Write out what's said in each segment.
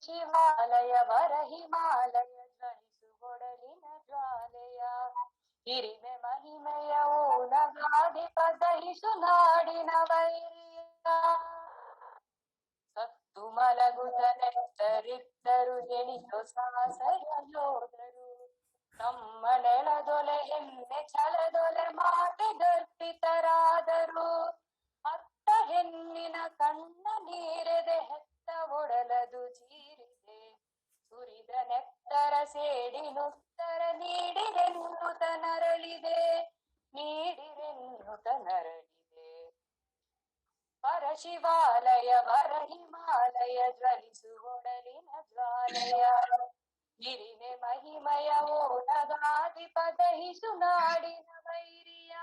ಶಿವಾಲಯ ವರ ಹಿಮಾಲಯ ಜ್ವಲಿಸುಗೊಡಲಿನ ಜ್ವಾಲೆಯ ಹಿರಿಮೆ ಮಹಿಮೆಯ ಓಲಗಾಧಿಪ ದಹಿಸು ನಾಡಿನ ವೈರಿಯ ಸತ್ತು ಮಲಗುತ ನೆತ್ತರಿದ್ದರು ಎಣಿತು ಸಾಸರ ಯೋಧರು ನಮ್ಮ ನೆಲದೊಲೆ ಹೆಮ್ಮೆ ಛಲದೊಲೆ ಮಾತೆ ಗರ್ಭಿತರಾದರು ಅತ್ತ ಹೆಣ್ಣಿನ ಕಣ್ಣ ನೀರೆದೆ ಹೆತ್ತ ಒಡಲದು ಜೀರಿದೆ ಸುರಿದ ನೆತ್ತರ ಸೇಡಿನುತ್ತರ ನೀಡಿರೆನ್ನುತ ನರಳಿದೆ ನೀಡಿರೆನ್ನುತ ನರಳಿದೆ ಪರಶಿವಾಲಯ ವರ ಹಿಮಾಲಯ ಜ್ವಲಿಸುಗೊಡಲಿನ ಜ್ವಾಲೆಯ ಹಿರಿಮೆ ಮಹಿಮಯ ಓಲಗಾಧಿಪ ದಹಿಸು ನಾಡಿನ ವೈರಿಯ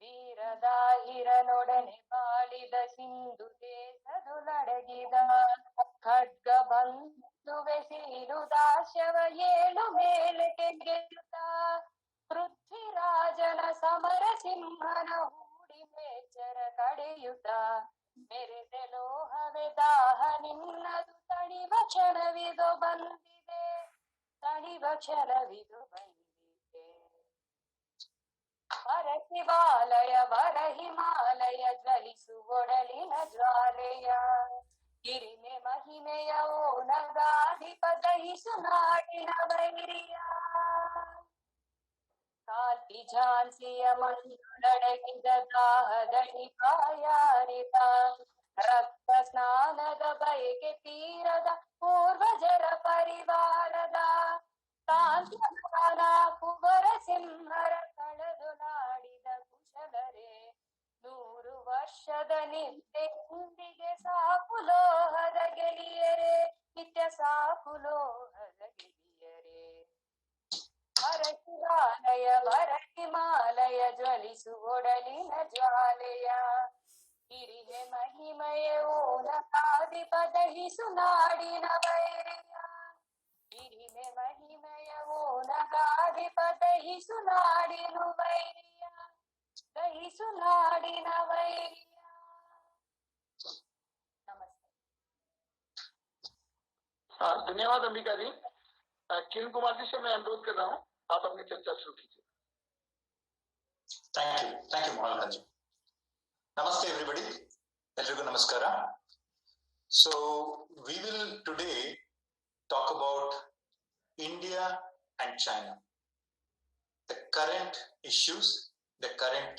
ವೀರದಾಹಿರನೊಡನೆ ಬಾಳಿದ ಸಿಂಧು ದೇಶದುಲಡಗಿದ ಖಡ್ಗ ಬಂಧುವೆ ಸೀಲು ದಾಸ್ಯವ ಏಳು ಮೇಲೆ ಗೆಲ್ಲುತ್ತ ಪೃಥ್ವಿರಾಜನ ಸಮರ ಸಿಂಹನ ಹೂಡಿ ಮೇಚರ ಕಡೆಯುತ್ತ ಮೆರೆದೆ ಲೋಹವೇ ದಾಹ ನಿನ್ನದು ತಣಿವ ಕ್ಷಣವಿದು ಬಂದಿದೆ ತಣಿವ ಕ್ಷಣವಿದು ಬಂದಿದೆ ಪರಶಿವಾಲಯ ವರ ಹಿಮಾಲಯ ಜ್ವಲಿಸುಗೊಡಲಿನ ಜ್ವಾಲೆಯ ಹಿರಿಮೆ ಮಹಿಮೆಯ ಓಲಗಾಧಿಪ ದಹಿಸು ನಾಡಿನ ವೈರಿಯ ಕಾಲ್ತಿ ಝಾನ್ಸಿಯ ಮಣ್ಣೊಳಗಿದ ದಾಹದಡಿ ಬಾಯಾರಿದ ರಕ್ತ ಸ್ನಾನದ ಬಯಕೆ ತೀರದ ಪೂರ್ವಜರ ಪರಿವಾರದ ಕಾಂತಿನ ಕುವರ ಸಿಂಹರ ಕಳೆದು ನಾಡಿದ ಕುಶಲರೇ 100 ವರ್ಷದ ನಿತ್ಯೆಂದಿಗೆ ಸಾಕು ಲೋಹದ ಗೆಲಿಯರೇ ನಿತ್ಯ ಸಾಕು ಲೋಹದ ಗೆಲಿಯರೇ ಪರಶಿವಾಲಯ ವರ ಹಿಮಾಲಯ ಜ್ವಲಿಸುಗೊಡಲಿನ ಜ್ವಾಲೆಯ ಹಿರಿಮೆ ಮಹಿಮೆಯ ಓಲಗಾಧಿಪ ದಹಿಸು ನಾಡಿನ ವೈರಿಯ ಹಿರಿಮೆ ಮಹಿಮೆಯ ಓಲಗಾಧಿಪ ದಹಿಸು ನಾಡಿನ ವೈರಿಯ ದಹಿಸು नाडिन वैरिया। नमस्ते। धन्यवाद अंबिका जी। किरण कुमार जी से मैं अनुरोध कर रहा हूँ, आप अपनी चर्चा शुरू कीजिए। Thank you Mohan ji. Namaste everybody. Everyone namaskara. So we will today talk about India and China, the current issues, the current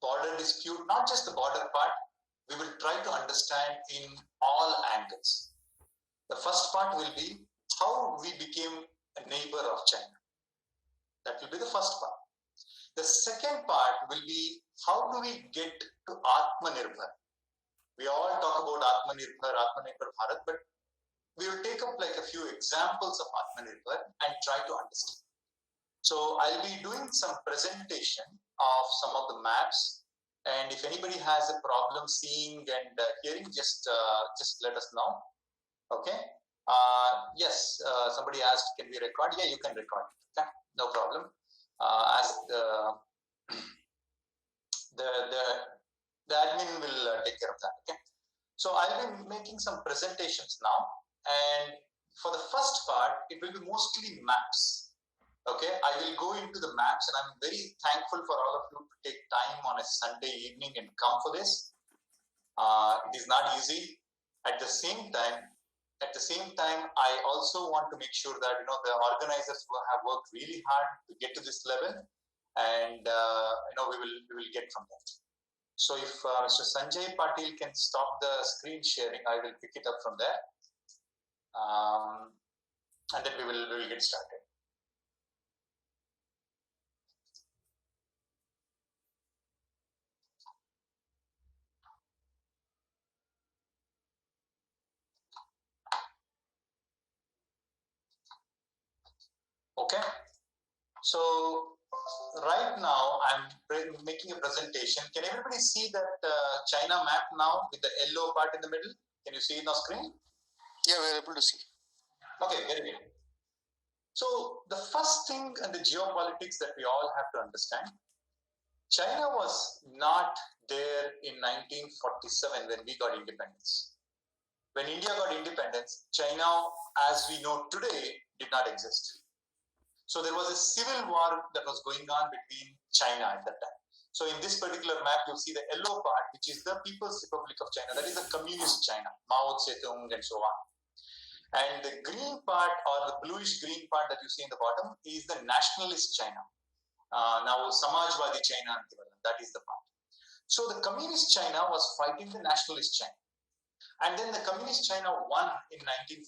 border dispute, not just the border part. We will try to understand in all angles. The first part will be how we became a neighbor of China. That will be the first part. The second part will be how do we get to Atma Nirbhar. We all talk about Atma Nirbhar Bharat, but we will take up like a few examples of Atma Nirbhar and try to understand. So I'll be doing some presentation of some of the maps, and if anybody has a problem seeing and hearing, just let us know. Okay. Yes. Somebody asked, can we record? Yeah, you can record. Okay, no problem. As the admin will take care of that. Okay. So I'll be making some presentations now, and for the first part, it will be mostly maps. Okay, I will go into the maps, and I'm very thankful for all of you to take time on a Sunday evening and come for this. It is not easy. At the same time, I also want to make sure that the organizers who have worked really hard to get to this level, and we will get from that. So if Mr. Sanjay Patil can stop the screen sharing, I will pick it up from there, and then we will get started. Okay, so right now I'm making a presentation. Can everybody see that China map now with the yellow part in the middle? Can you see it on screen? Yeah, we're able to see. Okay, very good. So the first thing and the geopolitics that we all have to understand, China was not there in 1947 when we got independence. When India got independence, China, as we know today, did not exist. So there was a civil war that was going on between China at that time. So in this particular map, you'll see the yellow part, which is the People's Republic of China. That is the communist China, Mao Zedong and so on. And the green part, or the bluish green part that you see in the bottom, is the nationalist China. Now Samajwadi China, that is the part. So the communist China was fighting the nationalist China. And then the communist China won in 1949.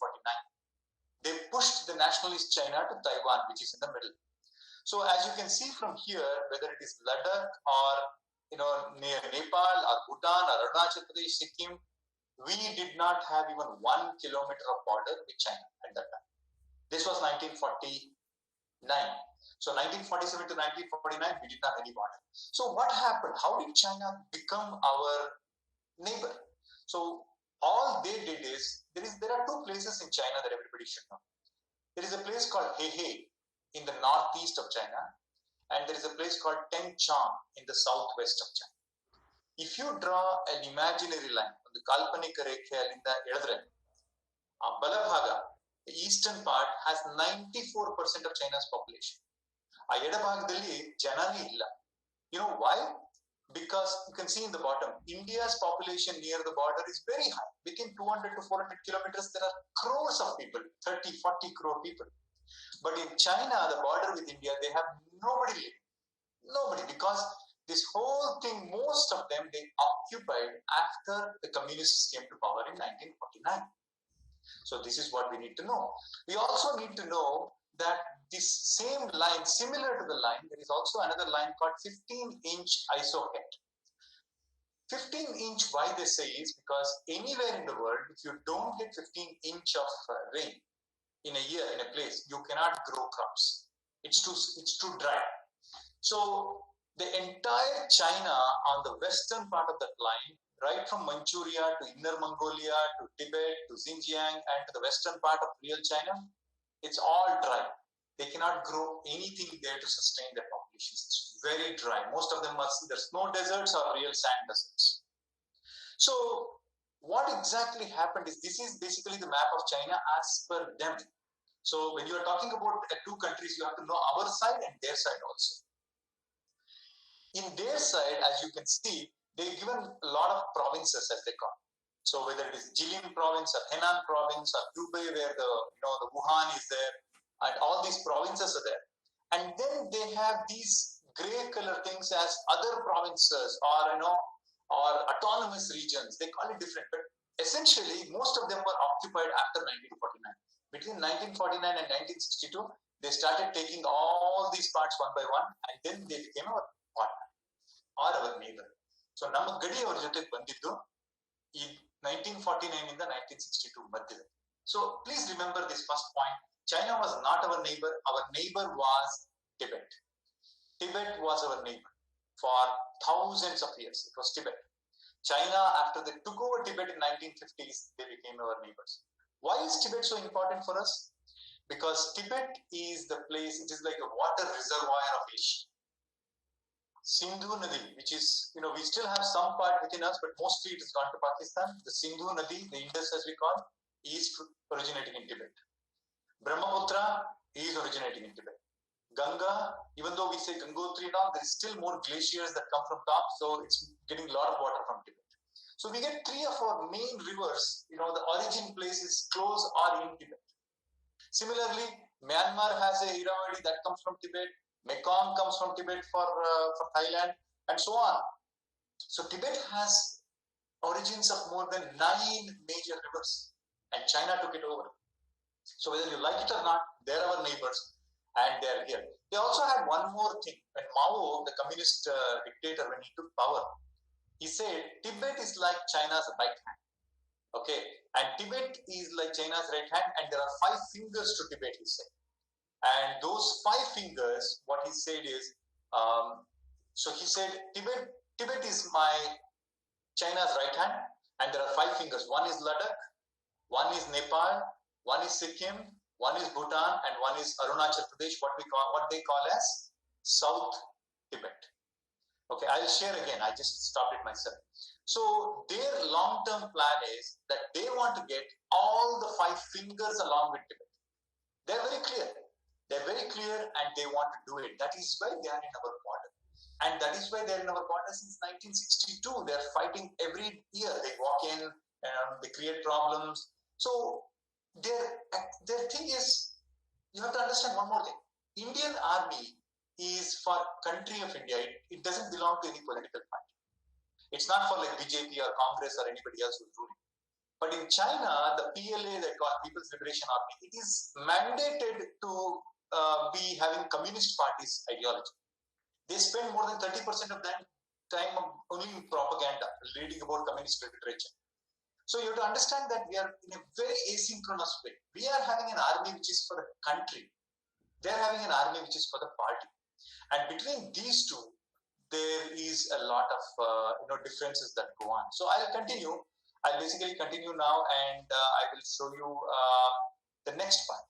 They pushed the nationalist China to Taiwan, which is in the middle. So as you can see from here, whether it is Ladakh or near Nepal or Bhutan or Arunachal Pradesh, Sikkim, we did not have even 1 kilometer of border with China at that time. This was 1949. So 1947 to 1949, we did not have any border. So what happened? How did China become our neighbor? So all they did is, there are two places in China that everybody should know. There is a place called Hehe in the northeast of China, and there is a place called Tengchang in the southwest of China. If you draw an imaginary line on the Kalpanika Rekheyalinda Eladre, Balabhaga, the eastern part, has 94% of China's population. A Edabhagdalli Janani illa. You know why? Because you can see in the bottom, India's population near the border is very high. Within 200 to 400 kilometers, there are crores of people, 30, 40 crore people. But in China, the border with India, they have nobody living. Nobody, because this whole thing, most of them, they occupied after the communists came to power in 1949. So this is what we need to know. We also need to know that this same line, similar to the line, there is also another line called 15-inch isohet. 15-inch, why they say is because anywhere in the world, if you don't get 15-inch of rain in a year, in a place, you cannot grow crops. It's too dry. So the entire China on the western part of that line, right from Manchuria to Inner Mongolia to Tibet to Xinjiang and to the western part of real China, it's all dry. They cannot grow anything there to sustain their populations. It's very dry. Most of them there's no deserts or real sand deserts. So what exactly happened is, this is basically the map of China as per them. So when you are talking about two countries, you have to know our side and their side also. In their side, as you can see, they've given a lot of provinces, as they call. So whether it is Jilin province or Henan province or Hubei, where the Wuhan is there, and all these provinces are there. And then they have these gray color things as other provinces or autonomous regions. They call it different, but essentially most of them were occupied after 1949. Between 1949 and 1962, they started taking all these parts one by one, and then they became our partner or our neighbor. So ನಮ್ಮ ಗಡಿ ಅವರ ಜೊತೆ ಬಂದಿದ್ದು ಈ 1949 ಇಂದ 1962 ಮಧ್ಯದಲ್ಲಿ. So please remember this first point. China was not our neighbor. Our neighbor was Tibet. Tibet was our neighbor for thousands of years. It was Tibet. China, after they took over Tibet in 1950s, they became our neighbors. Why is Tibet so important for us? Because Tibet is the place, it is like a water reservoir of Asia. Sindhu Nadi, which is, we still have some part within us, but mostly it has gone to Pakistan. The Sindhu Nadi, the Indus as we call, is originating in Tibet. Brahmaputra is originating in Tibet. Ganga, even though we say Gangotri now, there is still more glaciers that come from top, so it's getting a lot of water from Tibet. So we get 3 or 4 main rivers, the origin place is close or in Tibet. Similarly, Myanmar has a Irrawaddy that comes from Tibet. Mekong comes from Tibet for Thailand, and so on. So Tibet has origins of more than 9 major rivers, and China took it over. So whether you like it or not, they're our neighbors, and they're here. They also had one more thing. When Mao, the communist dictator, when he took power, he said Tibet is like China's right hand. Okay, and Tibet is like China's right hand, and there are 5 fingers to Tibet, he said. And those 5 fingers, what he said is, so he said Tibet is my China's right hand, and there are 5 fingers. One is Ladakh, one is Nepal, one is Sikkim, one is Bhutan, and one is Arunachal Pradesh, what they call as South Tibet. Okay, I'll share again. I just stopped it myself. So their long-term plan is that they want to get all the 5 fingers along with Tibet. They're very clear. They're very clear and they want to do it. That is why they are in our border. And that is why they're in our border since 1962. They're fighting every year. They walk in and they create problems. So their thing is, you have to understand one more thing. Indian army is for country of India. It doesn't belong to any political party. It's not for like BJP or Congress or anybody else who's ruling. But in China, the PLA, the People's Liberation Army, it is mandated to be having communist parties ideology. They spend more than 30% of their time only in propaganda, reading about communist literature. So you have to understand that we are in a very asynchronous way. We are having an army which is for a country. They are having an army which is for the party. And between these two, there is a lot of differences that go on. So I'll continue. I'll basically continue now, and I will show you the next part.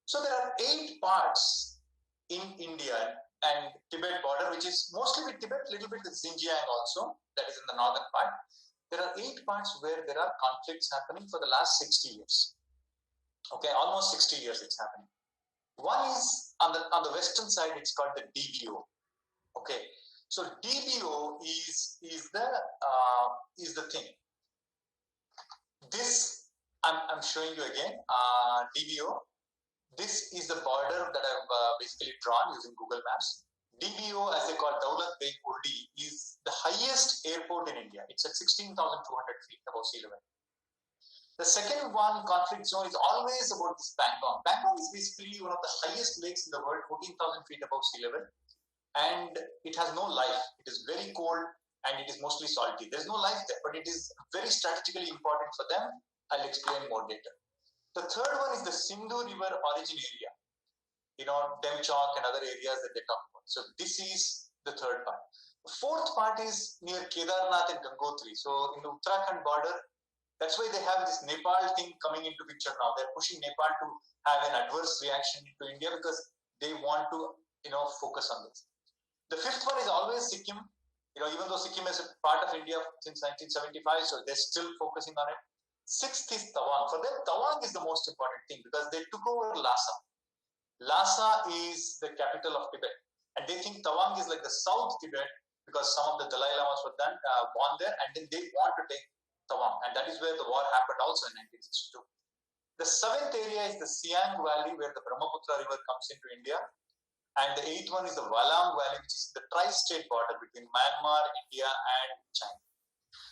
So there are 8 parts in India and Tibet border, which is mostly with Tibet, little bit with Xinjiang also, that is in the northern part. There are 8 parts where there are conflicts happening for the last 60 years. Okay, almost 60 years it's happening. One is on the western side, it's called the DBO. Okay, so DBO is the thing. This I'm showing you again. DBO. This is the border that I've basically drawn using Google Maps. DBO, as they call Daulat Beg Urdi, is the highest airport in India. It's at 16,200 feet above sea level. The second one, conflict zone, is always about this Pangong. Pangong is basically one of the highest lakes in the world, 14,000 feet above sea level. And it has no life. It is very cold and it is mostly salty. There's no life there, but it is very strategically important for them. I'll explain more later. The third one is the Sindhu River origin area. Demchok and other areas that they talk about. So this is the third part. The fourth part is near Kedarnath and Gangotri. So in the Uttarakhand border, that's why they have this Nepal thing coming into picture now. They're pushing Nepal to have an adverse reaction to India because they want to, focus on this. The fifth one is always Sikkim. Even though Sikkim is a part of India since 1975, so they're still focusing on it. Sixth is Tawang. For them, Tawang is the most important thing because they took over Lhasa. Lhasa is the capital of Tibet. And they think Tawang is like the South Tibet because some of the Dalai Lamas were born there, and then they want to take Tawang. And that is where the war happened also in 1962. The seventh area is the Siang Valley, where the Brahmaputra River comes into India. And the eighth one is the Walang Valley, which is the tri-state border between Myanmar, India, and China.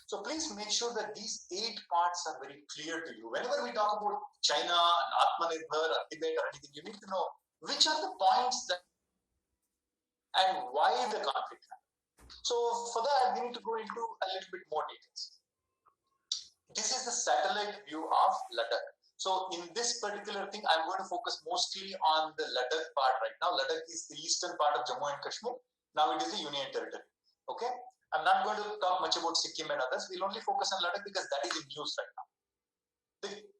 So please make sure that these 8 parts are very clear to you. Whenever we talk about China and Atma Nirbhar or Tibet or anything, you need to know which are the points that and why the conflict happened. So for that, we need to go into a little bit more details. This is the satellite view of Ladakh. So in this particular thing, I'm going to focus mostly on the Ladakh part right now. Ladakh is the eastern part of Jammu and Kashmir. Now it is the Union Territory. Okay? I'm not going to talk much about Sikkim and others. We'll only focus on Ladakh because that is in news right now.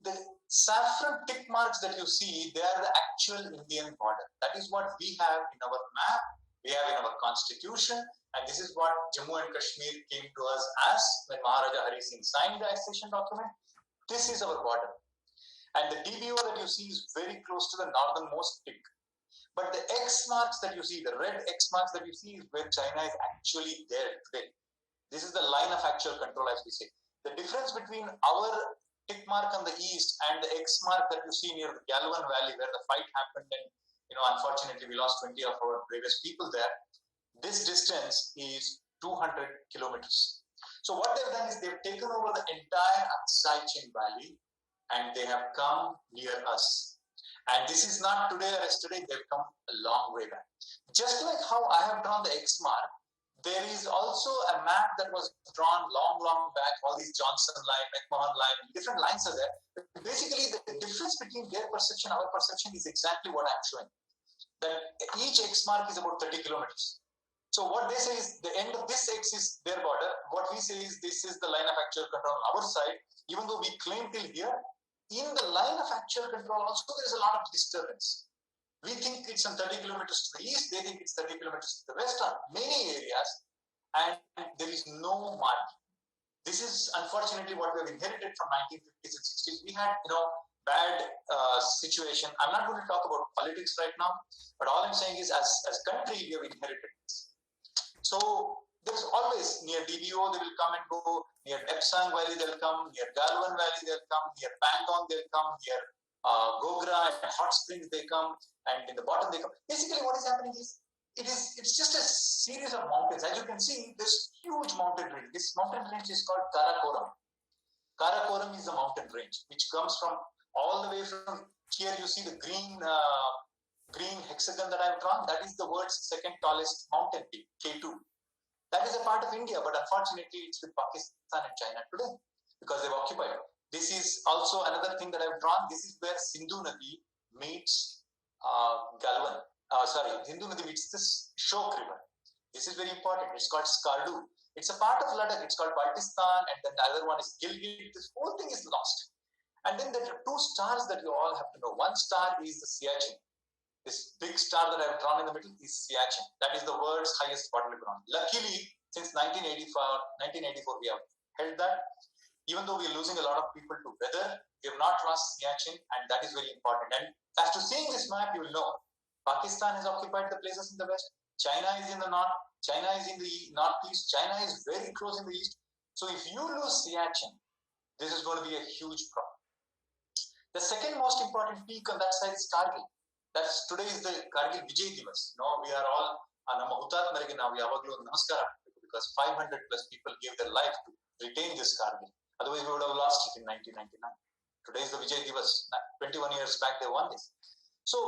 The saffron tick marks that you see, they are the actual Indian border. That is what we have in our map, we have in our constitution, and this is what Jammu and Kashmir came to us as when Maharaja Hari Singh signed the accession document. This is our border. And the DBO that you see is very close to the northernmost tick. But the X marks that you see, the red X marks that you see is where China is actually there today. This is the line of actual control, as we say. The difference between our tick mark on the east and the X mark that you see near the Galwan Valley where the fight happened and, unfortunately we lost 20 of our bravest people there. This distance is 200 kilometers. So what they've done is they've taken over the entire Aksai Chin Valley and they have come near us. And this is not today or yesterday, they've come a long way back. Just like how I have drawn the X mark, there is also a map that was drawn long back, all these Johnson line, McMahon line, different lines are there. But basically, the difference between their perception and our perception is exactly what I'm showing. That each X mark is about 30 kilometers. So what they say is the end of this X is their border. What we say is this is the line of actual control on our side. Even though we claim till here, in the line of actual control also there is a lot of disturbance. We think it's some 30 kilometers to the east, they think it's 30 kilometers to the west. On many areas, and there is no mud. This is unfortunately what we have inherited from 1950s and 60s. We had, bad situation. I'm not going to talk about politics right now, but all I'm saying is as country, we have inherited this. So there's always near DBO, they will come and go, near Epsang Valley they'll come, near Galwan Valley they'll come, near Pangong they'll come, near Gogra and Hot Springs they come, and in the bottom they come. Basically what is happening is, it's just a series of mountains. As you can see, this huge mountain range. This mountain range is called Karakoram. Karakoram is the mountain range, which comes from all the way from here. You see the green hexagon that I've drawn. That is the world's second tallest mountain peak, K2. That is a part of India, but unfortunately it's with Pakistan and China today because they've occupied. This is also another thing that I've drawn. This is where Sindhu Nadi meets Galwan. Sindhu Nadi meets this Shok river. This is very important. It's called Skardu. It's a part of Ladakh. It's called Baltistan, and then the other one is Gilgit. This whole thing is lost. And then there are two stars that you all have to know. One star is the Siachen. This big star that I've drawn in the middle is Siachen. That is the world's highest water level. Luckily, since 1984, we have held that. Even though we are losing a lot of people to weather, we have not lost Siachen, and that is very important. And as to seeing this map, you will know Pakistan has occupied the places in the west. China is in the north. China is in the northeast. China is very close in the east. So if you lose Siachen, this is going to be a huge problem. The second most important peak on that side is Kargil. That's today is the Kargil Vijay Divas. We are all ನಮ್ಮ ಹುತಾತ್ಮರಿಗೆ ನಾವು ಯಾವಾಗಲೂ ನಮಸ್ಕಾರ ಹಾಕಬೇಕು because 500 plus people gave their life to retain this Kargil. Otherwise, we would have lost it in 1999. Today is the Vijay Divas. 21 years back, they won this. So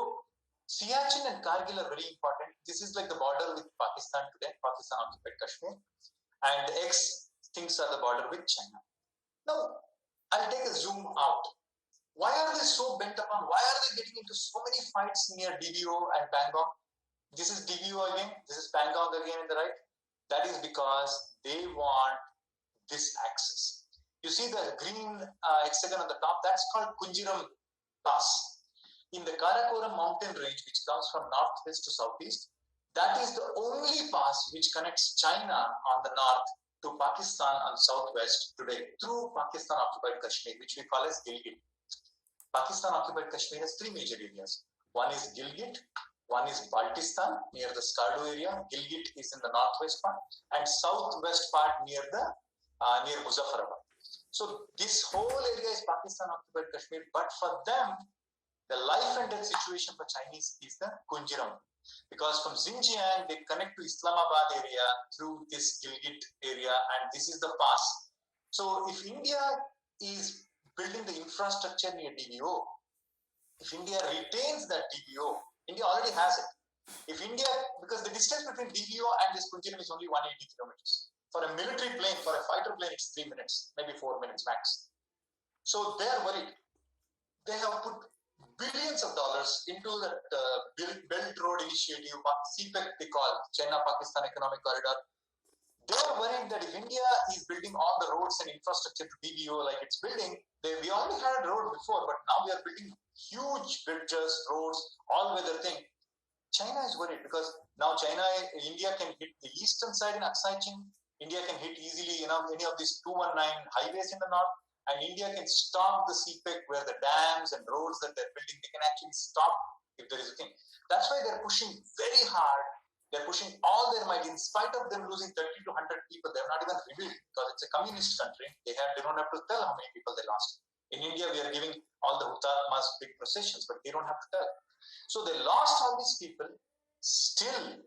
Siachen and Kargil are very important. This is like the border with Pakistan today. Pakistan occupied Kashmir, and the X things are the border with China. Now, I'll take a zoom out. Why are they so bent upon? Why are they getting into so many fights near DBO and Pangong? This is DBO again. This is Pangong again in the right. That is because they want this axis. You see the green hexagon on the top? That's called Kunjiram Pass. In the Karakoram mountain range, which comes from northwest to southeast, that is the only pass which connects China on the north to Pakistan on southwest today through Pakistan-occupied Kashmir, which we call as Gilgit. Pakistan-occupied Kashmir has three major areas. One is Gilgit, one is Baltistan near the Skardu area. Gilgit is in the northwest part, and southwest part near Muzaffarabad. So this whole area is Pakistan-occupied Kashmir, but for them, the life and death situation for Chinese is the Kunjiram. Because from Xinjiang, they connect to Islamabad area through this Gilgit area, and this is the pass. So if India is building the infrastructure near DBO, if India retains that DBO, India already has it. If India, because the distance between DBO and this Kunjiram is only 180 kilometers. For a military plane, for a fighter plane, it's 3 minutes, maybe 4 minutes max. So they are worried. They have put billions of dollars into that Belt Road Initiative, CPEC they call, China-Pakistan Economic Corridor. They are worried that if India is building all the roads and infrastructure to DBO like it's building, we already had a road before, but now we are building huge bridges, roads, all-weather thing. China is worried because now India can hit the eastern side in Aksai Chin. India can hit easily, any of these 219 highways in the north, and India can stop the CPEC where the dams and roads that they're building, they can actually stop if there is a thing. That's why they're pushing very hard. They're pushing all their might. In spite of them losing 30 to 100 people, they're not even revealed because it's a communist country. They don't have to tell how many people they lost. In India, we are giving all the Hutatmas big processions, but they don't have to tell. So they lost all these people. Still,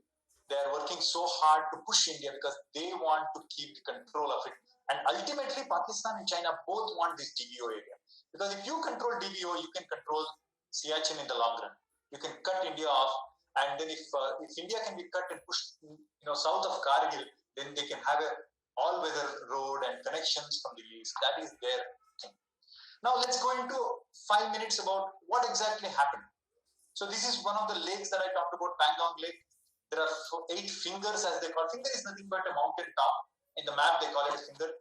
they are working so hard to push India because they want to keep the control of it. And ultimately, Pakistan and China both want this DBO area. Because if you control DBO, you can control Siachen in the long run. You can cut India off. And then if India can be cut and pushed south of Kargil, then they can have a all-weather road and connections from the east. That is their thing. Now let's go into 5 minutes about what exactly happened. So this is one of the lakes that I talked about, Pangong Lake. There are 8 fingers, as they call it. Finger is nothing but a mountain top. In the map, they call it a finger.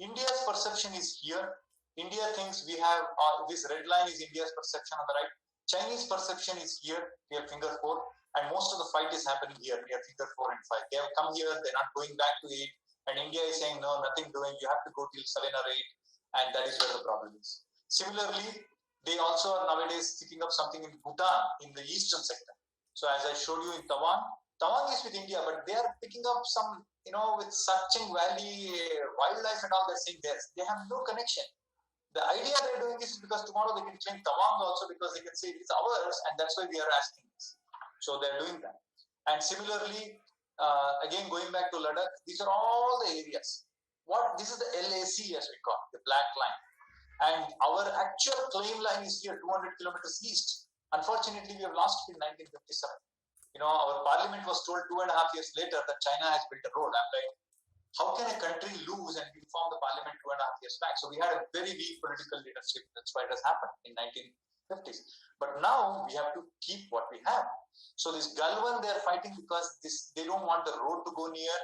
India's perception is here. India thinks we have, this red line is India's perception on the right. Chinese perception is here near finger 4, and most of the fight is happening here near finger 4 and 5. They have come here, they're not going back to 8, and India is saying, no, nothing doing, you have to go till 7 or 8, and that is where the problem is. Similarly, they also are nowadays picking up something in Bhutan, in the eastern sector. So as I showed you in Tawang is with India, but they are picking up some, with Sacheng Valley, wildlife and all, they're saying they have no connection. The idea they're doing this is because tomorrow they can claim Tawang also, because they can say it's ours, and that's why we are asking this. So they're doing that. And similarly, again going back to Ladakh, these are all the areas. This is the LAC as we call it, the black line. And our actual claim line is here 200 kilometers east. Unfortunately, we have lost it in 1957. Our parliament was told 2.5 years later that China has built a road. I'm like, how can a country lose and inform the parliament 2.5 years back? So we had a very weak political leadership. That's why it has happened in 1950s. But now we have to keep what we have. So this Galwan, they are fighting because they don't want the road to go near.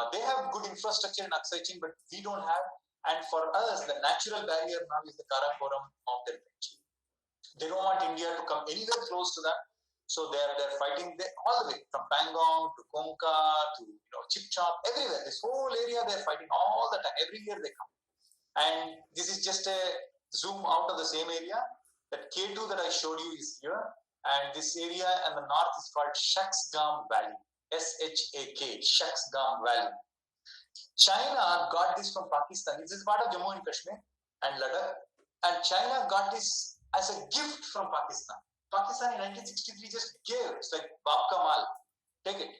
They have good infrastructure in Aksai Chin, but we don't have. And for us, the natural barrier now is the Karakoram mountain range. They don't want India to come anywhere close to that. So they're fighting all the way from Pangong to Konka to Chipchop, everywhere. This whole area they're fighting all the time. Every year they come. And this is just a zoom out of the same area. That K2 that I showed you is here. And this area in the north is called Shaksgam Valley. S-H-A-K, Shaksgam Valley. China got this from Pakistan. This is part of Jammu and Kashmir and Ladakh. And China got this as a gift from Pakistan. Pakistan in 1963 just gave it. It's like Bab Ka Mal. Take it.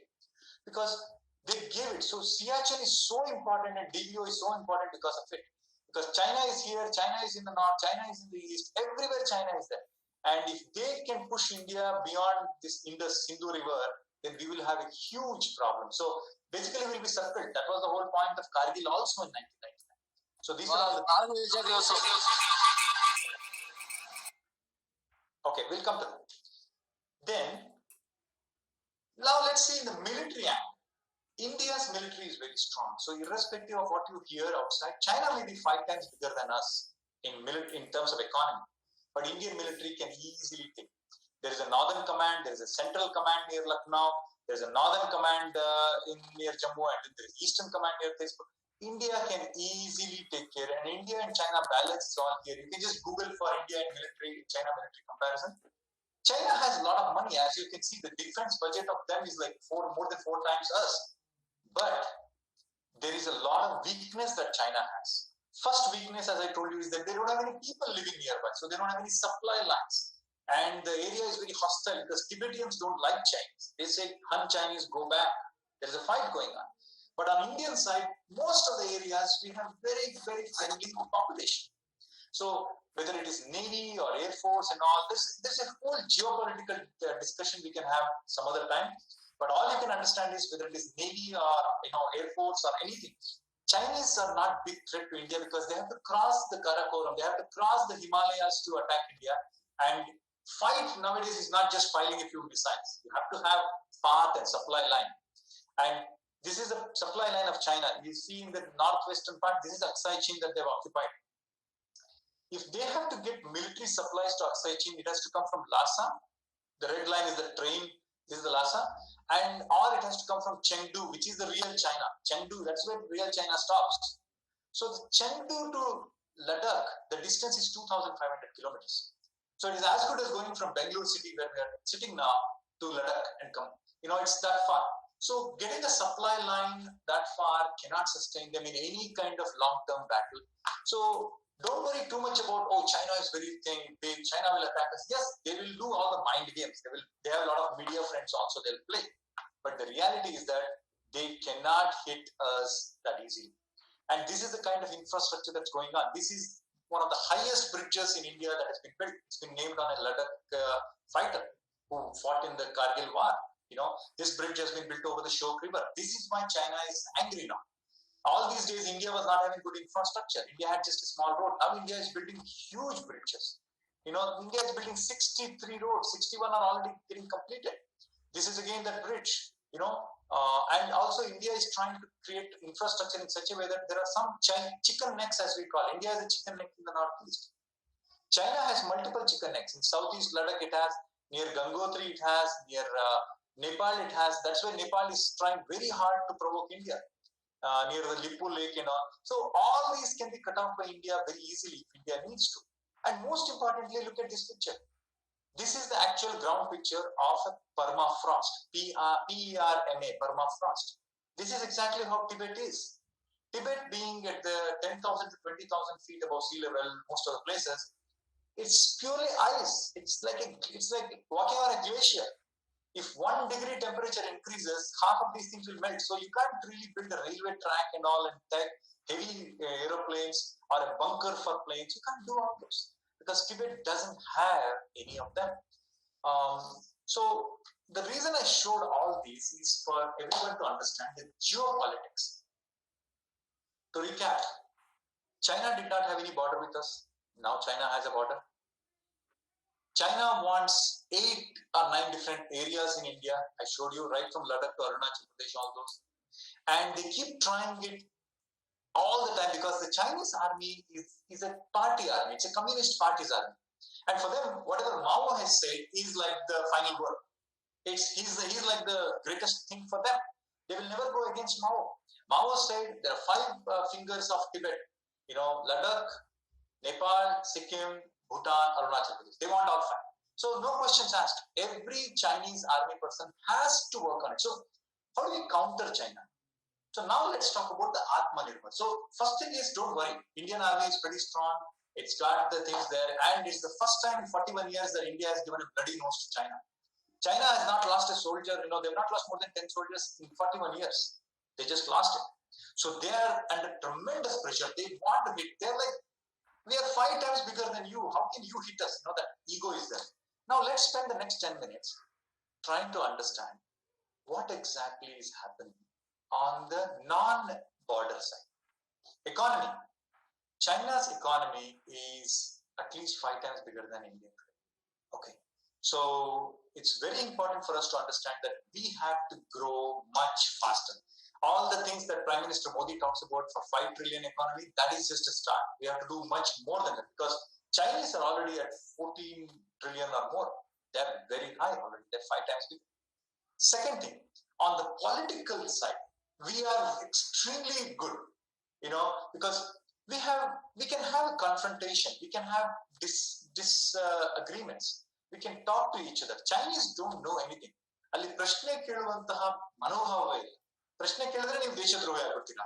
Because they gave it. So Siachen is so important and DBO is so important because of it. Because China is here, China is in the north, China is in the east, everywhere China is there. And if they can push India beyond this Indus-Sindhu river, then we will have a huge problem. So basically we'll be circled. That was the whole point of Kargil also in 1999. So these are all the... Okay, we'll come to that. Then, now let's see in the military angle. India's military is very strong. So irrespective of what you hear outside, China may be 5 times bigger than us in terms of economy. But Indian military can easily take. There is a northern command, there is a central command near Lucknow, there is a northern command near Jammu, and there is eastern command near Tezpur. India can easily take care, and India and China balance all here. You can just Google for India and military, China military comparison. China has a lot of money. As you can see, the defense budget of them is like more than 4 times us. But there is a lot of weakness that China has. First weakness, as I told you, is that they don't have any people living nearby. So they don't have any supply lines. And the area is very hostile because Tibetans don't like Chinese. They say, Han Chinese, go back. There's a fight going on. But on Indian side, most of the areas, we have very, very friendly population. So whether it is Navy or Air Force and all, there's a whole geopolitical discussion we can have some other time. But all you can understand is whether it is Navy or Air Force or anything, Chinese are not big threat to India because they have to cross the Karakoram, they have to cross the Himalayas to attack India. And fight nowadays is not just firing a few missiles. You have to have path and supply line. And this is the supply line of China. You see in the northwestern part, this is Aksai Chin that they've occupied. If they have to get military supplies to Aksai Chin, it has to come from Lhasa. The red line is the train. This is the Lhasa. Or it has to come from Chengdu, which is the real China. Chengdu, that's where real China stops. So the Chengdu to Ladakh, the distance is 2,500 kilometers. So it is as good as going from Bangalore city, where we are sitting now, to Ladakh and come. It's that far. So getting a supply line that far cannot sustain them in any kind of long-term battle. So don't worry too much about, China is very big, China will attack us. Yes, they will do all the mind games. They have a lot of media friends also, they'll play. But the reality is that they cannot hit us that easily. And this is the kind of infrastructure that's going on. This is one of the highest bridges in India that has been built. It's been named on a Ladakh fighter who fought in the Kargil war. This bridge has been built over the Shok River. This is why China is angry now. All these days, India was not having good infrastructure. India had just a small road. Now India is building huge bridges. India is building 63 roads. 61 are already getting completed. This is again that bridge, and also India is trying to create infrastructure in such a way that there are some chicken necks, as we call. India is a chicken neck in the northeast. China has multiple chicken necks. In Southeast Ladakh, it has, near Gangotri, it has, near Nepal, it has. That's why Nepal is trying very hard to provoke India, near the Lippo Lake and all. So all these can be cut off by India very easily if India needs to. And most importantly, look at this picture. This is the actual ground picture of a permafrost, P-E-R-M-A, permafrost. This is exactly how Tibet is. Tibet being at the 10,000 to 20,000 feet above sea level, most of the places, it's purely ice. It's like walking on a glacier. If 1 degree temperature increases, half of these things will melt. So you can't really build a railway track and all and take heavy aeroplanes or a bunker for planes. You can't do all those because Tibet doesn't have any of them. So the reason I showed all these is for everyone to understand the geopolitics. To recap, China did not have any border with us. Now China has a border. China wants 8 or 9 different areas in India. I showed you right from Ladakh to Arunachal Pradesh, all those. And they keep trying it all the time because the Chinese army is a party army. It's a communist party's army. And for them, whatever Mao has said is like the final word. He's like the greatest thing for them. They will never go against Mao. Mao said there are 5 fingers of Tibet. Ladakh, Nepal, Sikkim, Bhutan, Arunachal Pradesh. They want all 5. So no questions asked. Every Chinese army person has to work on it. So how do we counter China? So now let's talk about the Atma Nirbhar. So first thing is, don't worry. Indian army is pretty strong. It's got the things there. And it's the first time in 41 years that India has given a bloody nose to China. China has not lost a soldier. They've not lost more than 10 soldiers in 41 years. They just lost it. So they are under tremendous pressure. They want to hit. They're like, we are 5 times bigger than you. How can you hit us? That ego is there. Now let's spend the next 10 minutes trying to understand what exactly is happening on the non-border side. Economy. China's economy is at least 5 times bigger than India. Okay. So it's very important for us to understand that we have to grow much faster. All the things that Prime Minister Modi talks about for 5 trillion economy, that is just a start. We have to do much more than that because Chinese are already at 14 trillion or more. They're very high already. They're 5 times bigger. Second thing, on the political side, we are extremely good, because we can have a confrontation. We can have disagreements. We can talk to each other. Chinese don't know anything. ಅಲ್ಲಿ ಪ್ರಶ್ನೆ ಕೇಳುವಂತಹ ಮನೋಭಾವ ಇಲ್ಲ. ಪ್ರಶ್ನೆ ಕೇಳಿದ್ರೆ ನೀವು ದೇಶದ್ರೋಹಿ ಆಗ್ಬಿಡ್ತೀರಾ.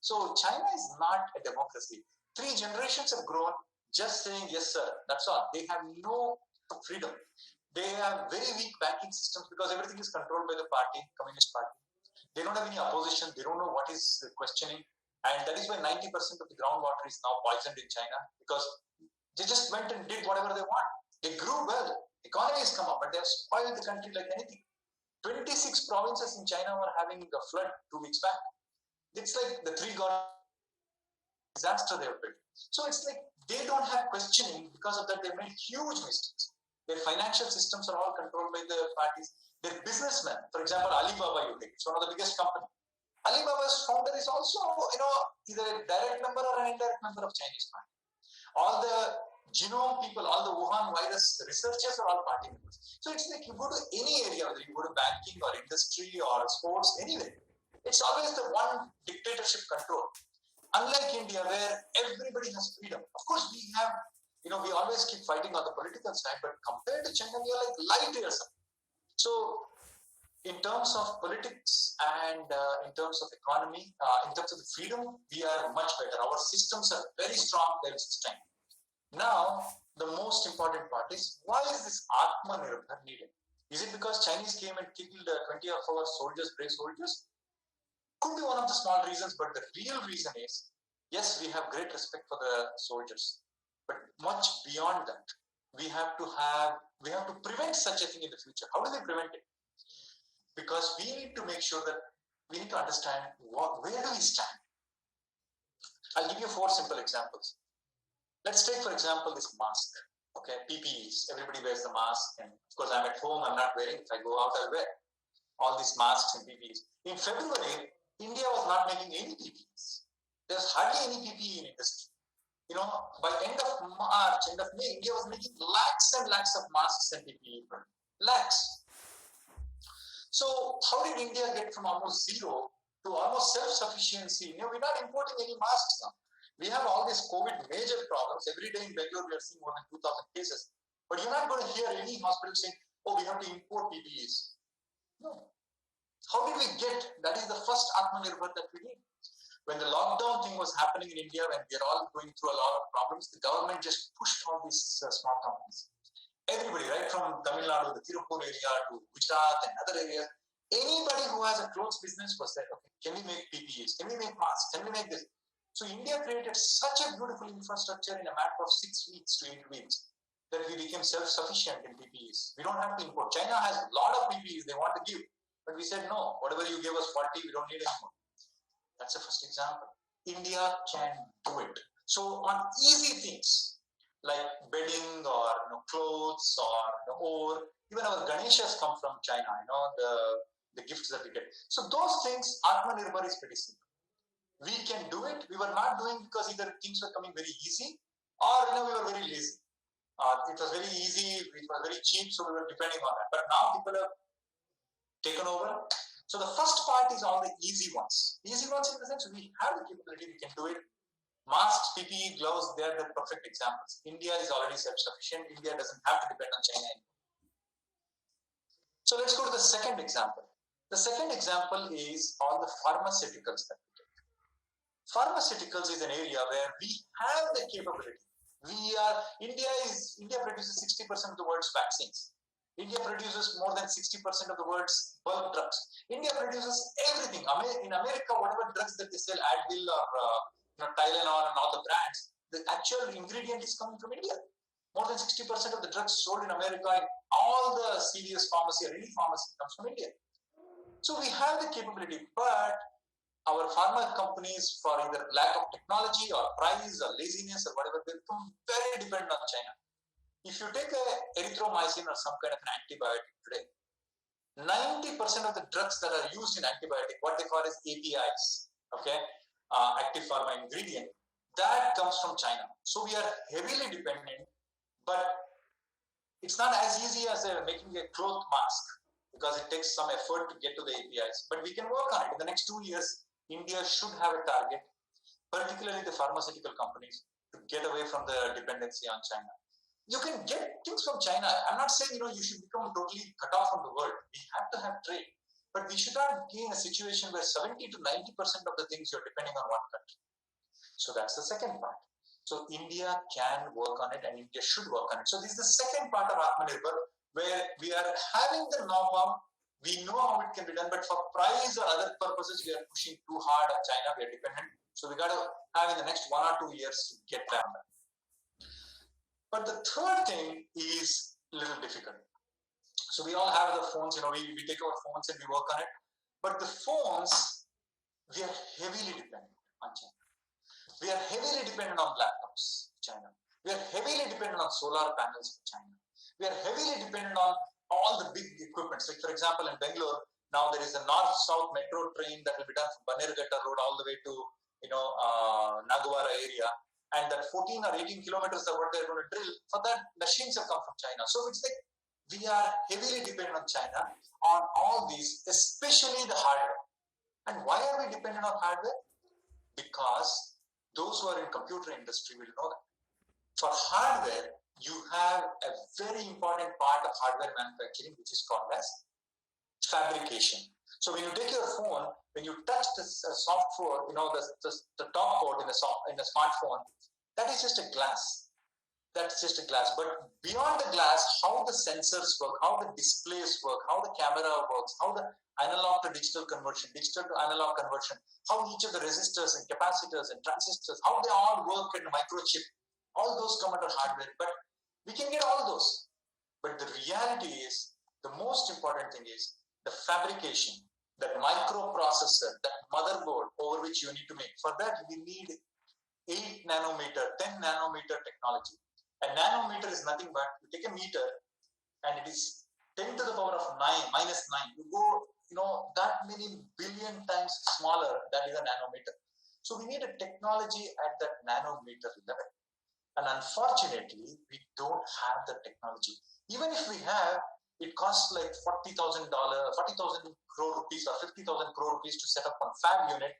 So China is not a democracy. 3 generations have grown just saying yes sir. That's all. They have no freedom. They have very weak banking systems because everything is controlled by the party, Communist Party. They don't have any opposition. They don't know what is questioning. And that is why 90% of the groundwater is now poisoned in China because they just went and did whatever they want. They grew well. Economy has come up, but they have spoiled the country like anything. 26 provinces in China were having a flood 2 weeks back. It's like the 3 disaster they have built. So it's like they don't have questioning. Because of that, they made huge mistakes. Their financial systems are all controlled by the parties. Their businessmen, for example, Alibaba, you take, it's one of the biggest companies. Alibaba's founder is also, either a direct member or an indirect member of Chinese party. All the genome people, all the Wuhan virus researchers are all party members. So it's like you go to any area, whether you go to banking or industry or sports, anywhere, it's always the one dictatorship control. Unlike India, where everybody has freedom. Of course, we have, we always keep fighting on the political side, but compared to China, we are like light years. So in terms of politics and in terms of economy, in terms of the freedom, we are much better. Our systems are very strong, very sustained. Now, the most important part is, why is this Atma Nirbhar needed? Is it because Chinese came and killed 20 of our soldiers, brave soldiers? Could be one of the small reasons, but the real reason is, yes, we have great respect for the soldiers, but much beyond that, we have to prevent such a thing in the future. How do we prevent it? Because we need to make sure that we need to understand where do we stand. I'll give you 4 simple examples. Let's take, for example, this mask. Okay, PPEs. Everybody wears the mask, and of course, I'm at home. I'm not wearing. If I go out, I'll wear all these masks and PPEs. In February, India was not making any PPEs. There's hardly any PPE in industry. by end of March, end of May, India was making lakhs and lakhs of masks and PPE. Lakhs. So how did India get from almost zero to almost self-sufficiency? We're not importing any masks now. We have all these COVID major problems. Every day in Bangalore, we are seeing more than 2,000 cases. But you're not going to hear any hospital saying, oh, we have to import PPEs. No. How did we get? That is the first Atma Nirbhar that we need. When the lockdown thing was happening in India, when we are all going through a lot of problems, the government just pushed all these small companies. Everybody, right from Tamil Nadu, the Tirupur area to Gujarat and other areas, anybody who has a clothes business was there. Okay, can we make PPEs? Can we make masks? Can we make this? So India created such a beautiful infrastructure in a matter of 6 weeks to 8 weeks that we became self-sufficient in PPEs. We don't have to import. China has a lot of PPEs they want to give, but we said no. Whatever you give us 40, we don't need anymore. That's the first example. India can do it. So on easy things like bedding or clothes or even our Ganeshas come from China. The gifts that we get. So those things, Atma Nirbhar is pretty simple. We can do it. We were not doing because either things were coming very easy or we were very lazy. It was very easy. It was very cheap, so we were depending on that. But now people have taken over. So the first part is all the easy ones. Easy ones in the sense we have the capability, we can do it. Masks, PPE, gloves, they are the perfect examples. India is already self-sufficient. India doesn't have to depend on China anymore. So let's go to the second example. The second example is all the pharmaceuticals that we take. Pharmaceuticals is an area where we have the capability. India produces 60% of the world's vaccines. India produces more than 60% of the world's bulk drugs. India produces everything. In America, whatever drugs that they sell, Advil or Tylenol and all the brands, the actual ingredient is coming from India. More than 60% of the drugs sold in America in all the CVS pharmacy or any pharmacy comes from India. So we have the capability, but our pharma companies, for either lack of technology or price or laziness or whatever, they become very dependent on China. If you take erythromycin or some kind of an antibiotic today, 90% of the drugs that are used in antibiotic, what they call as APIs, active pharma ingredient, that comes from China. So we are heavily dependent, but it's not as easy as making a cloth mask because it takes some effort to get to the APIs. But we can work on it. In the next 2 years, India should have a target, particularly the pharmaceutical companies, to get away from the dependency on China. You can get things from China. I'm not saying, you should become totally cut off from the world. We have to have trade. But we should not be in a situation where 70 to 90% of the things you're depending on one country. So that's the second part. So India can work on it and India should work on it. So this is the second part of Atma Nirbhar, where we are having the know-how. We know how it can be done, but for price or other purposes, we are pushing too hard on China. We are dependent. So we got to have in the next 1 or 2 years to get that done. But the third thing is a little difficult. So we all have the phones, we take our phones and we work on it. But the phones, we are heavily dependent on China. We are heavily dependent on laptops, China. We are heavily dependent on solar panels for China. We are heavily dependent on all the big equipments. Like for example, in Bangalore, now there is a north-south metro train that will be done from Banerghatta Road all the way to, Nagwara area. And that 14 or 18 kilometers of what they're going to drill, for that machines have come from China. So it's like we are heavily dependent on China on all these, especially the hardware. And why are we dependent on hardware? Because those who are in computer industry will know that. For hardware, you have a very important part of hardware manufacturing, which is called as fabrication. So when you take your phone, when you touch the software, the top port in a smartphone, that is just a glass. That's just a glass. But beyond the glass, how the sensors work, how the displays work, how the camera works, how the analog to digital conversion, digital to analog conversion, how each of the resistors and capacitors and transistors, how they all work in a microchip, all those come under hardware. But we can get all those. But the reality is, the most important thing is the fabrication, that microprocessor, that motherboard over which you need to make. For that, we need 8 nanometer, 10 nanometer technology. A nanometer is nothing but you take a meter and it is 10 to the power of 9, minus 9. You go, that many billion times smaller, that is a nanometer. So we need a technology at that nanometer level. And unfortunately, we don't have the technology. Even if we have, it costs like $40,000, 40,000 crore rupees or 50,000 crore rupees to set up one fab unit.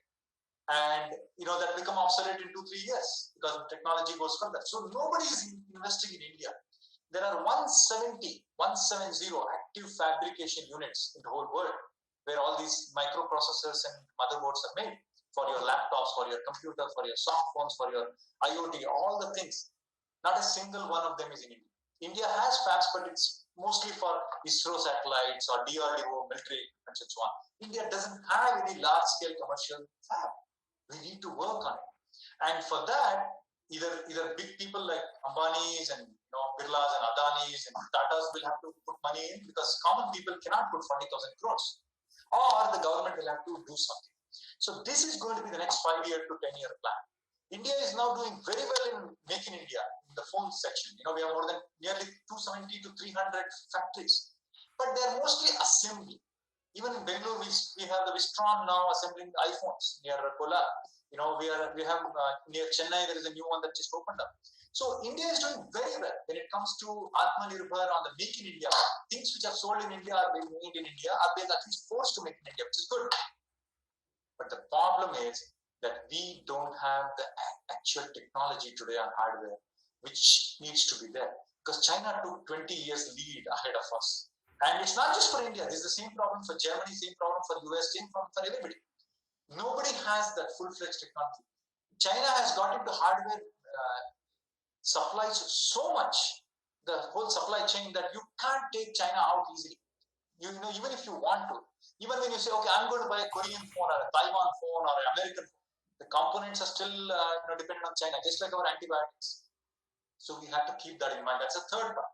And that become obsolete in 2-3 years because the technology goes further. So nobody is investing in India. There are 170 active fabrication units in the whole world where all these microprocessors and motherboards are made for your laptops, for your computer, for your soft phones, for your IoT, all the things. Not a single one of them is in India. India has fabs, but it's mostly for ISRO satellites or DRDO military equipment and so on. India doesn't have any large-scale commercial fab. We need to work on it. And for that, either big people like Ambani's and Birlas and Adani's and Tatas will have to put money in because common people cannot put 40,000 crores. Or the government will have to do something. So this is going to be the next 5-year to 10-year plan. India is now doing very well in Make in India, in the phone section. We have more than nearly 270 to 300 factories. But they're mostly assembly. Even in Bangalore, we have the Wistron now assembling iPhones near Kolar. We have near Chennai, there is a new one that just opened up. So India is doing very well when it comes to Atma Nirbhar on the Make in India. Things which are sold in India are being made in India, are being at least forced to make in India, which is good. But the problem is that we don't have the actual technology today on hardware, which needs to be there. Because China took 20 years lead ahead of us. And it's not just for India. This is the same problem for Germany, same problem for US, same problem for everybody. Nobody has that full-fledged technology. China has got into hardware supplies so much, the whole supply chain, that you can't take China out easily. Even if you want to. Even when you say, okay, I'm going to buy a Korean phone or a Taiwan phone or an American phone, the components are still dependent on China, just like our antibiotics. So we have to keep that in mind. That's the third part.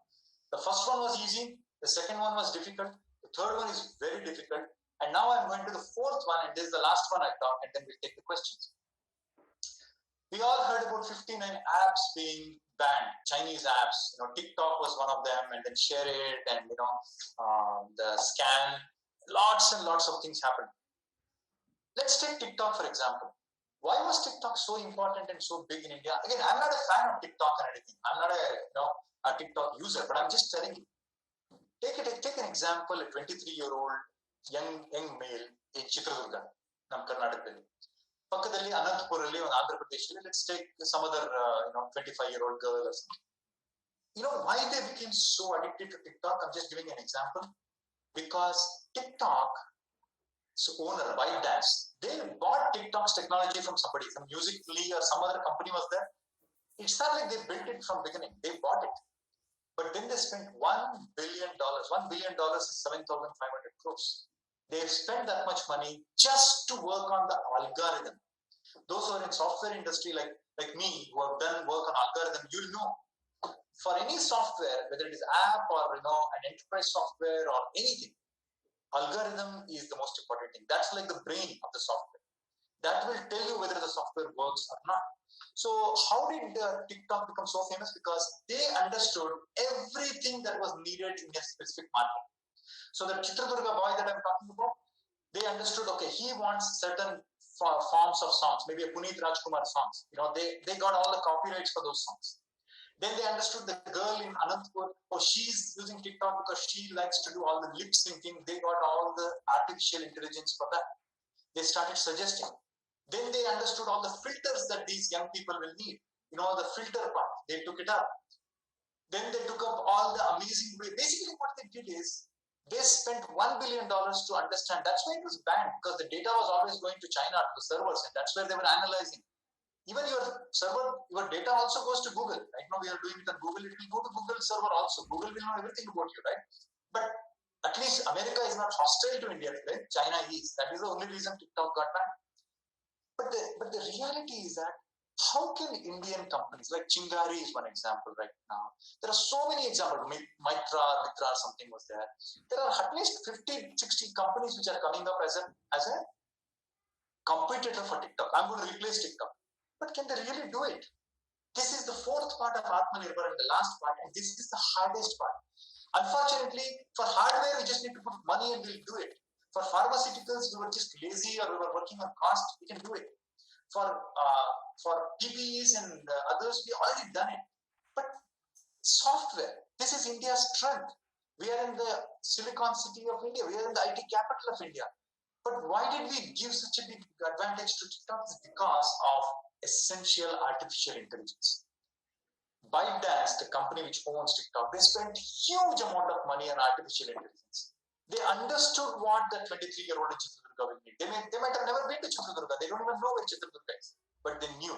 The first one was easy. The second one was difficult. The third one is very difficult. And now I'm going to the fourth one, and this is the last one I talk, and then we'll take the questions. We all heard about 59 apps being banned, Chinese apps. TikTok was one of them, and then Share It, and the scan. Lots and lots of things happened. Let's take TikTok for example. Why was TikTok so important and so big in India? Again, I'm not a fan of TikTok or anything. I'm not a TikTok user, but I'm just telling you. Take an example, a 23-year-old young male in Chitradurga, ನಮ್ಮ ಕರ್ನಾಟಕದಲ್ಲಿ. ಪಕ್ಕದಲ್ಲಿ ಅನಂತಪುರಲ್ಲಿ ಒಂದು ಆಂಧ್ರ ಪ್ರದೇಶದಲ್ಲಿ, let's take some other 25-year-old girl or something. Why they became so addicted to TikTok? I'm just giving an example. Because TikTok's owner, ByteDance, they bought TikTok's technology from somebody, from Musical.ly or some other company was there. It's not like they built it from beginning. They bought it. But then they spent $1 billion. $1 billion is 7,500 crores. They've spent that much money just to work on the algorithm. Those who are in software industry like me, who have done work on algorithm, you'll know. For any software, whether it is app or an enterprise software or anything, algorithm is the most important thing. That's like the brain of the software. That will tell you whether the software works or not. So how did TikTok become so famous? Because they understood everything that was needed in a specific market. So the Chitradurga boy that I'm talking about, they understood, okay, he wants certain forms of songs, maybe a Puneet Rajkumar songs. They got all the copyrights for those songs. Then they understood the girl in Anantapur, she's using TikTok because she likes to do all the lip syncing. They got all the artificial intelligence for that. They started suggesting. Then they understood all the filters that these young people will need. The filter part, they took it up. Then they took up all the amazing way. Basically what they did is, they spent $1 billion to understand. That's why it was banned, because the data was always going to China, to the servers, and that's where they were analyzing. Even your server, your data also goes to Google. Right now we are doing it on Google. It will go to Google server also. Google will know everything about you, right? But at least America is not hostile to India today. China is. That is the only reason TikTok got banned. But the reality is that how can Indian companies, like Chingari is one example right now. There are so many examples. Mitra something was there. There are at least 50, 60 companies which are coming up as a competitor for TikTok. I'm going to replace TikTok. But can they really do it? This is the fourth part of Atma Nirbhar and the last part, and this is the hardest part. Unfortunately, for hardware, we just need to put money and we'll do it. For pharmaceuticals, we were just lazy or we were working on cost, we can do it. for PPEs and others, we already done it. But software, this is India's strength. We are in the Silicon City of India. We are in the IT capital of India. But why did we give such a big advantage to TikTok? It's because of essential artificial intelligence. ByteDance, the company which owns TikTok, they spent huge amount of money on artificial intelligence. They understood what the 23-year-old in Chitradurga will need. They might have never been to Chitradurga. They don't even know where Chitradurga is. But they knew.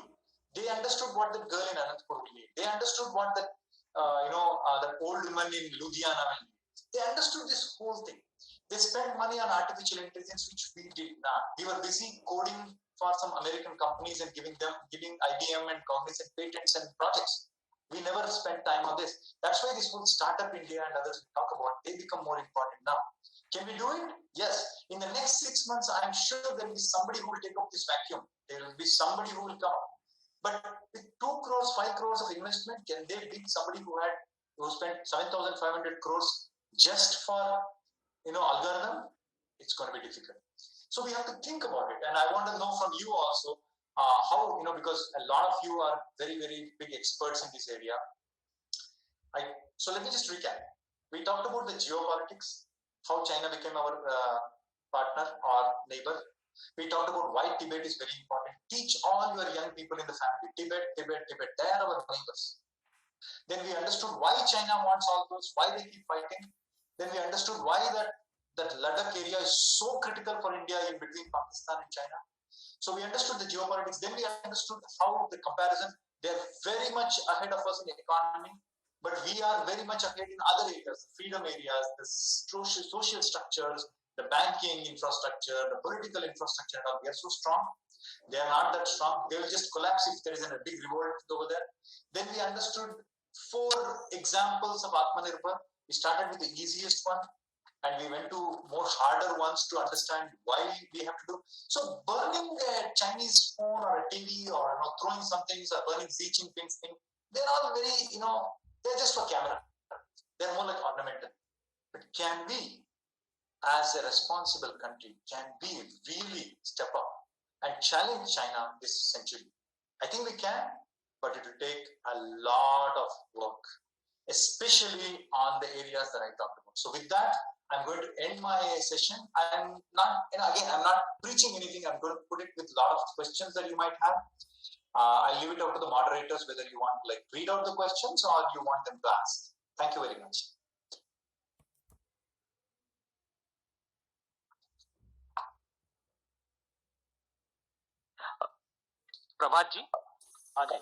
They understood what that girl in Anantapur will need. They understood what that that old woman in Ludhiana will need. They understood this whole thing. They spent money on artificial intelligence, which we did not. We were busy coding for some American companies and giving IBM and Cognizant patents and projects. We never spent time on this. That's why this whole startup India and others we talk about, they become more important now. Can we do it? Yes. In the next 6 months, I'm sure there will be somebody who will take up this vacuum. There will be somebody who will come up. But with 2 crores, 5 crores of investment, can they beat somebody who spent 7,500 crores just for algorithm? It's going to be difficult. So we have to think about it. And I want to know from you also how, because a lot of you are very, very big experts in this area. So let me just recap. We talked about the geopolitics, how China became our partner or neighbor. We talked about why Tibet is very important. Teach all your young people in the family, Tibet. They are our neighbors. Then we understood why China wants all those, why they keep fighting. Then we understood why that Ladakh area is so critical for India in between Pakistan and China. So we understood the geopolitics. Then we understood how the comparison, they're very much ahead of us in the economy, but we are very much ahead in other areas, the freedom areas, the social structures, the banking infrastructure, the political infrastructure. We are so strong. They are not that strong. They will just collapse if there is a big revolt over there. Then we understood 4 examples of Atma Nirbhar. We started with the easiest one, and we went to more harder ones to understand why we have to do. So burning a Chinese phone or a TV or throwing some things or burning Xi Jinping's thing, they're all very, they're just for camera. They're more like ornamental. But can we, as a responsible country, can we really step up and challenge China this century? I think we can, but it will take a lot of work, especially on the areas that I talked about. So with that, I'm going to end my session. I'm not preaching anything. I'm going to put it with a lot of questions that you might have. I'll leave it up to the moderators whether you want to read out the questions or you want them to ask. Thank you very much. प्रभात जी, हाँ जी,